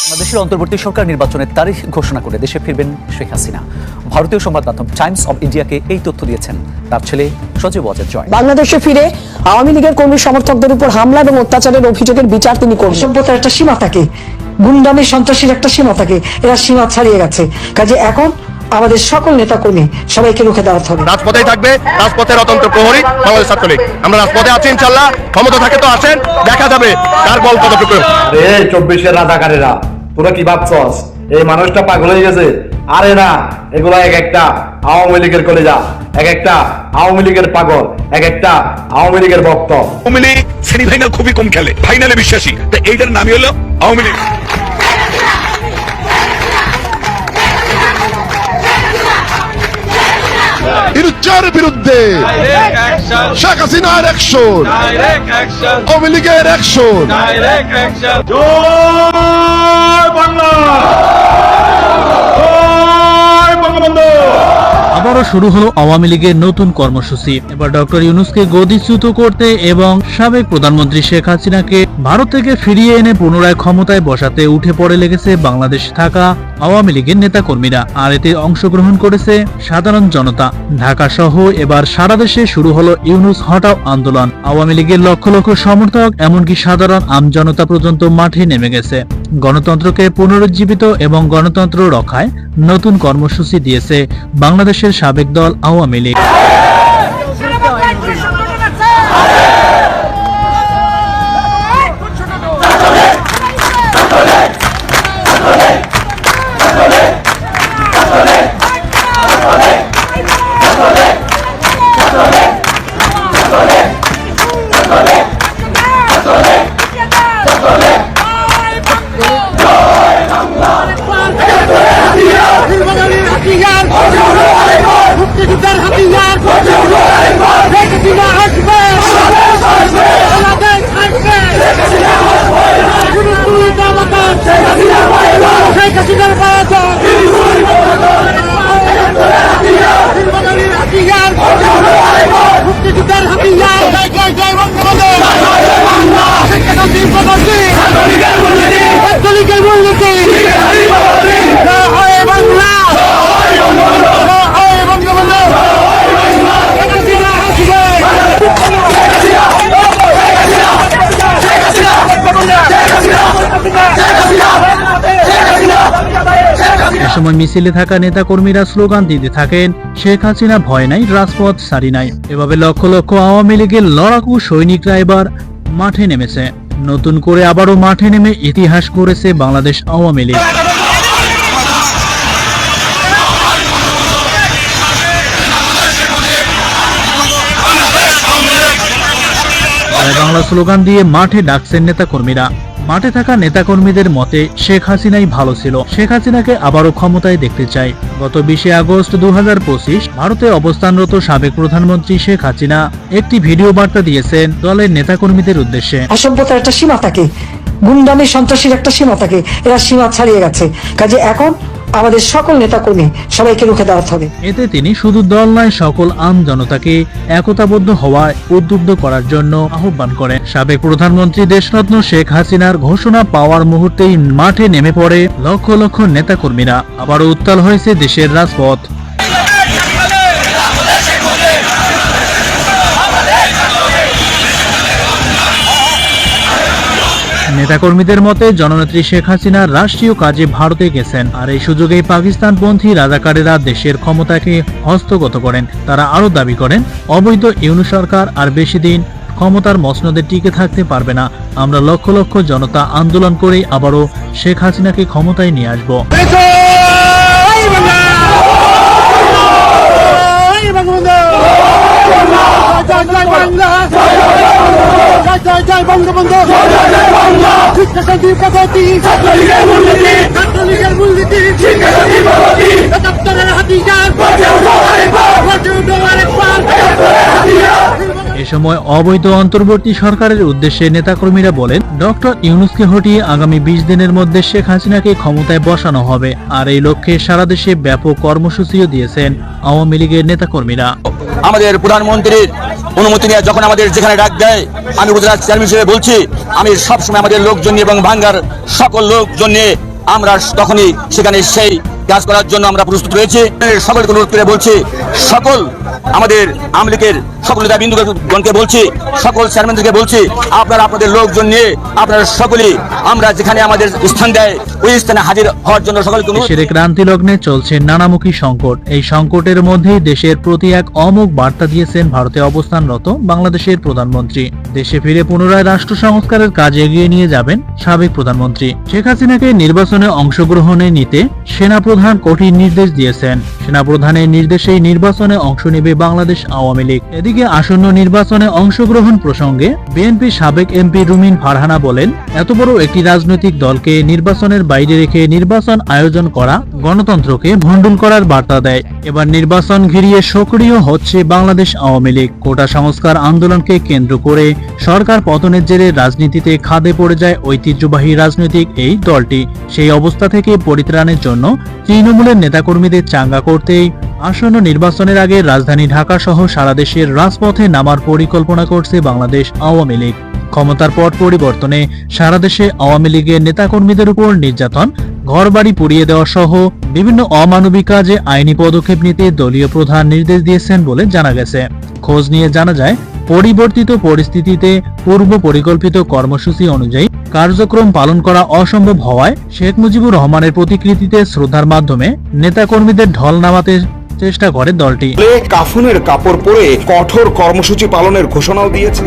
বাংলাদেশের অন্তর্বর্তী সরকার নির্বাচনের তারিখ ঘোষণা করে দেশে ফিরবেন শেখ হাসিনা। ভারতীয় সংবাদ মাধ্যম টাইমস অব ইন্ডিয়াকে এই তথ্য দিয়েছেন তার ছেলে সজীব ওয়াজেদ জয়। বাংলাদেশে ফিরে আওয়ামী লীগের কর্মী সমর্থকদের উপর হামলা এবং অত্যাচারের অভিযোগের বিচার তিনি করবেন। সভ্যতার একটা সীমা থাকে, গুন্ডামি সন্ত্রাসীর একটা সীমা থাকে, এরা সীমা ছাড়িয়ে গেছে। কাজে এখন আমাদের সকল নেতা কর্মী সবাইকে রুখে দাঁড়াতে হবে। রাজপথেই থাকবে, রাজপথের অতন্ত্র প্রহরী বাংলাদেশ ছাত্রলীগ। আমরা রাজপথে আছি ইনশাল্লাহ, ক্ষমতা থাকে তো আসেন, দেখা যাবে কার বল কতটুকু। 24-এর রাজাকারেরা তোরা কি ভাবছস এই মানুষটা পাগল হয়ে গেছে? আরে না, এগুলা এক একটা আওয়ামী লীগের কলেজা, এক একটা আওয়ামী লীগের পাগল, এক একটা আওয়ামী লীগের ভক্ত। আওয়ামী লীগ সেমিফাইনাল খুবই কম খেলে, ফাইনালে বিশ্বাসী। তো এইটার নামই হলো আওয়ামী লীগ। ইরুচ্চারের বিরুদ্ধে শেখ হাসিনার অ্যাকশন, আওয়ামী লীগের অ্যাকশন। জয় বাংলা, জয় বঙ্গবন্ধু। আবারও শুরু হলো আওয়ামী লীগের নতুন কর্মসূচি। এবার ডক্টর ইউনূসকে গদিচ্যুত করতে এবং সাবেক প্রধানমন্ত্রী শেখ হাসিনাকে ভারত থেকে ফিরিয়ে এনে পুনরায় ক্ষমতায় বসাতে উঠে পড়ে লেগেছে বাংলাদেশে থাকা আওয়ামী লীগের নেতাকর্মীরা। আর এতে অংশগ্রহণ করেছে সাধারণ জনতা। ঢাকা সহ এবার সারা দেশে শুরু হলো ইউনূস হটাও আন্দোলন। আওয়ামী লীগের লক্ষ লক্ষ সমর্থক এমনকি সাধারণ আমজনতা পর্যন্ত মাঠে নেমে গেছে। গণতন্ত্রকে পুনরুজ্জীবিত এবং গণতন্ত্র রক্ষায় নতুন কর্মসূচি দিয়েছে বাংলাদেশের সাবেক দল আওয়ামী লীগ। সময় মিছিলে থাকা নেতাকর্মীরা স্লোগান দিতে থাকেন, শেখ হাসিনা ভয় নাই, রাজপথ সারি নাই। এভাবে লক্ষ লক্ষ আওয়ামী লীগের লড়াকু সৈনিকরা এবার মাঠে নেমেছে। নতুন করে আবারও মাঠে নেমে ইতিহাস করেছে বাংলাদেশ আওয়ামী লীগ। বাংলা স্লোগান দিয়ে মাঠে ডাকছেন নেতাকর্মীরা। মাঠে থাকা নেতাকর্মীদের মতে শেখ হাসিনাই ভালো ছিল, শেখ হাসিনাকে আবারও ক্ষমতায় দেখতে চাই। গত 20 আগস্ট 2025 ভারতে অবস্থানরত সাবেক প্রধানমন্ত্রী শেখ হাসিনা একটি ভিডিও বার্তা দিয়েছেন দলের নেতাকর্মীদের উদ্দেশ্যে। অসভ্যতার একটা সীমা থাকে, গুন্ডামি সন্ত্রাসীর একটা সীমা থাকে, এরা সীমা ছাড়িয়ে গেছে। কাজে এখন আমাদের সকল নেতা কর্মী সবাইকে রুখে দাঁড়াতে হবে। এতে তিনি শুধু দল নয় সকল আম জনতাকে একতাবদ্ধ হওয়ায় উদ্বুদ্ধ করার জন্য আহ্বান করেন। সাবেক প্রধানমন্ত্রী দেশরত্ন শেখ হাসিনার ঘোষণা পাওয়ার মুহূর্তেই মাঠে নেমে পড়ে লক্ষ লক্ষ নেতাকর্মীরা। আবারও উত্তাল হয়েছে দেশের রাজপথ। নেতাকর্মীদের মতে জননেত্রী শেখ হাসিনা রাষ্ট্রীয় কাজে ভারতে গেছেন, আর এই সুযোগেই পাকিস্তানপন্থী রাজাকারেরা দেশের ক্ষমতাকে হস্তগত করেন। তারা আরো দাবি করেন, অবৈধ ইউনূস সরকার আর বেশি দিন ক্ষমতার মসনদে টিকে থাকতে পারবে না। আমরা লক্ষ লক্ষ জনতা আন্দোলন করে আবারও শেখ হাসিনাকে ক্ষমতায় নিয়ে আসবো। এ সময় অবৈধ অন্তর্বর্তী সরকারের উদ্দেশ্যে নেতাকর্মীরা বলেন, ডক্টর ইউনূসকে হটিয়ে আগামী 20 দিনের মধ্যে শেখ হাসিনাকে ক্ষমতায় বসানো হবে। আর এই লক্ষ্যে সারা দেশে ব্যাপক কর্মসূচিও দিয়েছেন আওয়ামী লীগের নেতাকর্মীরা। আমাদের প্রধানমন্ত্রীর অনুমতি নিয়ে যখন আমাদের যেখানে ডাক দেয়, আমি উপজেলা চেয়ারম্যান হিসেবে বলছি, আমি সবসময় আমাদের লোকজন নিয়ে এবং ভাঙ্গার সকল লোকজন নিয়ে আমরা তখনই সেখানে সেই কাজ করার জন্য আমরা প্রস্তুত রয়েছে। সকলকে অনুরোধ করে বলছি, সকল আমাদের আওয়ামী লীগের সকল নেতা বিন্দুগণকে বলছি, সকল চেয়ারম্যানদেরকে বলছি, আপনারা আপনাদের লোকজন নিয়ে আপনারা সকলেই আমরা যেখানে আমাদের স্থান দেয় ওই স্থানে হাজির হওয়ার জন্য সকলকে অনুরোধ। দেশের ক্রান্তি লগ্নে চলছে নানামুখী সংকট। এই সংকটের মধ্যেই দেশের প্রতি এক অমোঘ বার্তা দিয়েছেন ভারতে অবস্থানরত বাংলাদেশের প্রধানমন্ত্রী। দেশে ফিরে পুনরায় রাষ্ট্র সংস্কারের কাজ এগিয়ে নিয়ে যাবেন সাবেক প্রধানমন্ত্রী। শেখ হাসিনাকে নির্বাচনে অংশগ্রহণে নিতে সেনাপ্রধান কঠিন নির্দেশ দিয়েছেন। সেনাপ্রধানের নির্দেশেই নির্বাচনে অংশ নেবে বাংলাদেশ আওয়ামী লীগ। এদিকে আসন্ন নির্বাচনে অংশগ্রহণ প্রসঙ্গে বিএনপি সাবেক এমপি রুমিন ফারহানা বলেন, এত বড় একটি রাজনৈতিক দলকে নির্বাচনের বাইরে রেখে নির্বাচন আয়োজন করা গণতন্ত্রকে ভণ্ডুল করার বার্তা দেয়। এবার নির্বাচন ঘিরিয়ে সক্রিয় হচ্ছে বাংলাদেশ আওয়ামী লীগ। কোটা সংস্কার আন্দোলনকে কেন্দ্র করে সরকার পতনের জেরে রাজনীতিতে খাদে পড়ে যায় ঐতিহ্যবাহী রাজনৈতিক এই দলটি। সেই অবস্থা থেকে পরিত্রাণের জন্য তৃণমূলের নেতাকর্মীদের চাঙ্গা করতেই আসন্ন নির্বাচনের আগে রাজধানী ঢাকা সহ সারা দেশের রাজপথে নামার পরিকল্পনা করছে বাংলাদেশ আওয়ামী লীগ। ক্ষমতার পট পরিবর্তনে সারা দেশে আওয়ামী লীগের নেতাকর্মীদের উপর নির্যাতন, ঘরবাড়ি পুড়িয়ে দেওয়া সহ বিভিন্ন অমানবিক কাজে আইনি পদক্ষেপ নিতে দলীয় প্রধান নির্দেশ দিয়েছেন বলে জানা গেছে। খোঁজ নিয়ে জানা যায়, পরিবর্তিত পরিস্থিতিতে পূর্ব পরিকল্পিত কর্মসূচি অনুযায়ী কার্যক্রম পালন করা অসম্ভব হওয়ায় শেখ মুজিবুর রহমানের প্রতিকৃতিতে শ্রদ্ধার মাধ্যমে নেতাকর্মীদের ঢল নামাতে চেষ্টা করে দলটি। কাফনের কাপড় পরে কঠোর কর্মসূচি পালনের ঘোষণাও দিয়েছে।